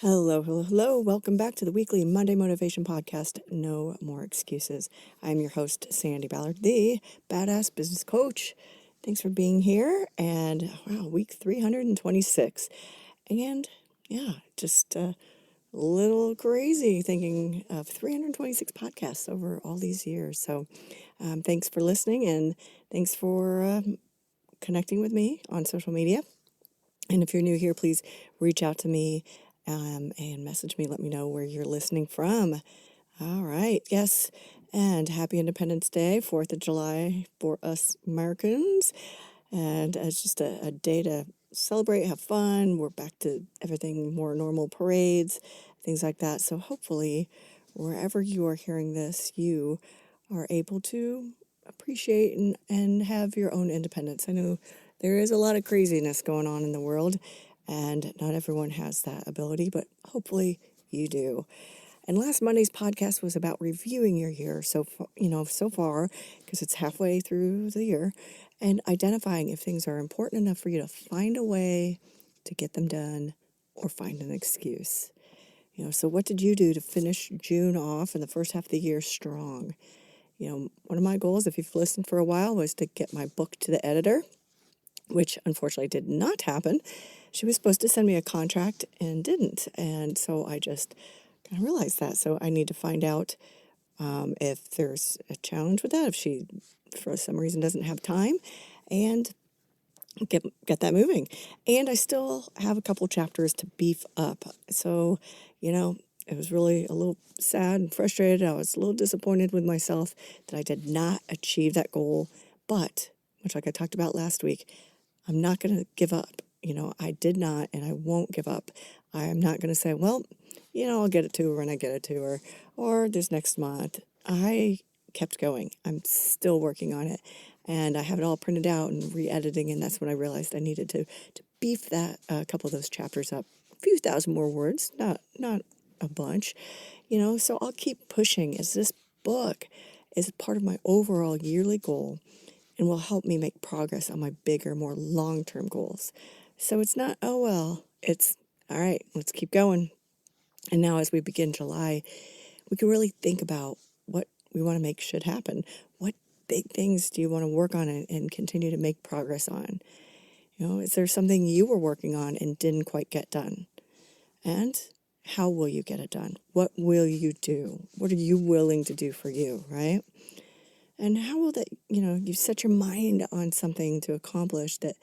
Hello, hello, hello. Welcome back to the weekly Monday Motivation Podcast, No More Excuses. I'm your host, Sandy Ballard, the badass business coach. Thanks for being here. And wow, week 326. And yeah, just a little crazy thinking of 326 podcasts over all these years. So thanks for listening and thanks for connecting with me on social media. And if you're new here, please reach out to me and message me. Let me know where you're listening from. All right. Yes. And happy Independence Day, 4th of July for us Americans. And it's just a day to celebrate, have fun. We're back to everything more normal, parades, things like that. So hopefully, wherever you are hearing this, you are able to appreciate and have your own independence. I know there is a lot of craziness going on in the world, and not everyone has that ability, but hopefully you do. And last Monday's podcast was about reviewing your year so far, because it's halfway through the year, and identifying if things are important enough for you to find a way to get them done or find an excuse. So what did you do to finish June off and the first half of the year strong? One of my goals, if you've listened for a while, was to get my book to the editor, which unfortunately did not happen. She was supposed to send me a contract and didn't. And so I just kind of realized that. So I need to find out if there's a challenge with that, if she, for some reason, doesn't have time, and get that moving. And I still have a couple chapters to beef up. So, it was really a little sad and frustrated. I was a little disappointed with myself that I did not achieve that goal. But, much like I talked about last week, I'm not going to give up. I did not, and I won't give up. I am not going to say, well, I'll get it to her when I get it to her, or this next month. I kept going. I'm still working on it, and I have it all printed out and re-editing, and that's when I realized I needed to beef that a couple of those chapters up, a few thousand more words, not a bunch, so I'll keep pushing as this book is part of my overall yearly goal and will help me make progress on my bigger, more long-term goals. So it's not, oh, well, it's, all right, let's keep going. And now as we begin July, we can really think about what we want to make should happen. What big things do you want to work on and continue to make progress on? Is there something you were working on and didn't quite get done? And how will you get it done? What will you do? What are you willing to do for you, right? And how will that, you set your mind on something to accomplish that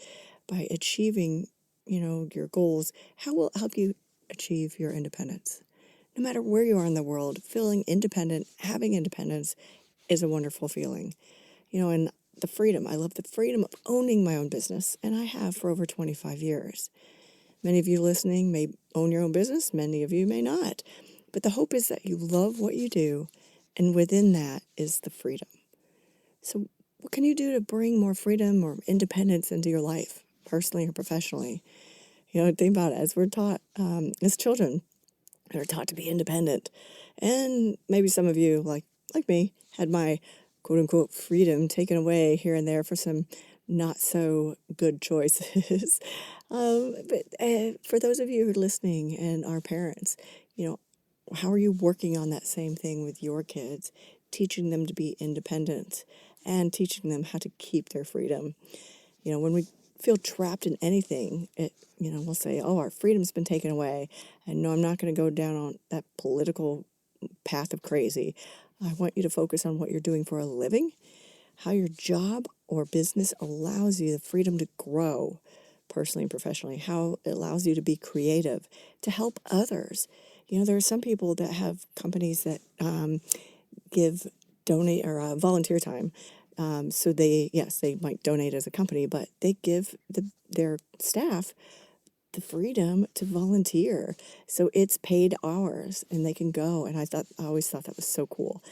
by achieving, your goals, how will it help you achieve your independence? No matter where you are in the world, feeling independent, having independence is a wonderful feeling. And the freedom, I love the freedom of owning my own business, and I have for over 25 years. Many of you listening may own your own business, many of you may not. But the hope is that you love what you do, and within that is the freedom. So what can you do to bring more freedom or independence into your life, personally or professionally? Think about it. As we're taught, as children, we're taught to be independent. And maybe some of you, like me, had my quote-unquote freedom taken away here and there for some not so good choices. But for those of you who are listening and are parents, how are you working on that same thing with your kids, teaching them to be independent and teaching them how to keep their freedom? When we feel trapped in anything, we'll say, oh, our freedom's been taken away. And no, I'm not going to go down on that political path of crazy. I want you to focus on what you're doing for a living, how your job or business allows you the freedom to grow personally and professionally, how it allows you to be creative, to help others. There are some people that have companies that donate or volunteer time. So they might donate as a company, but they give their staff the freedom to volunteer. So it's paid hours and they can go. And I always thought that was so cool.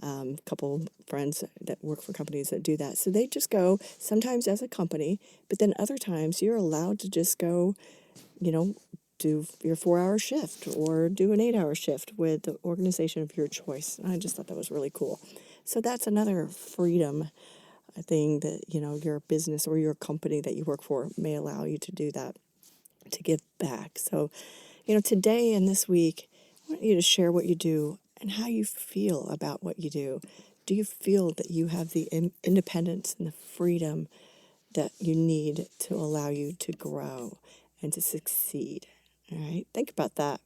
A couple friends that work for companies that do that. So they just go sometimes as a company, but then other times you're allowed to just go, do your 4-hour shift or do an 8-hour shift with the organization of your choice. And I just thought that was really cool. So that's another freedom thing that, your business or your company that you work for may allow you to do that, to give back. So, Today and this week, I want you to share what you do and how you feel about what you do. Do you feel that you have the independence and the freedom that you need to allow you to grow and to succeed? All right. Think about that.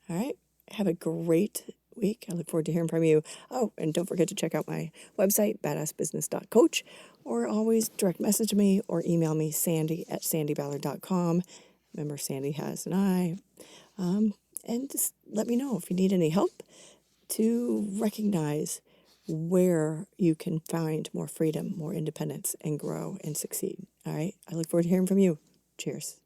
All right. Have a great week. I look forward to hearing from you. Oh, and don't forget to check out my website, badassbusiness.coach, or always direct message me or email me, sandy@sandyballard.com. Remember, Sandy has an I. And just let me know if you need any help to recognize where you can find more freedom, more independence, and grow and succeed. All right. I look forward to hearing from you. Cheers.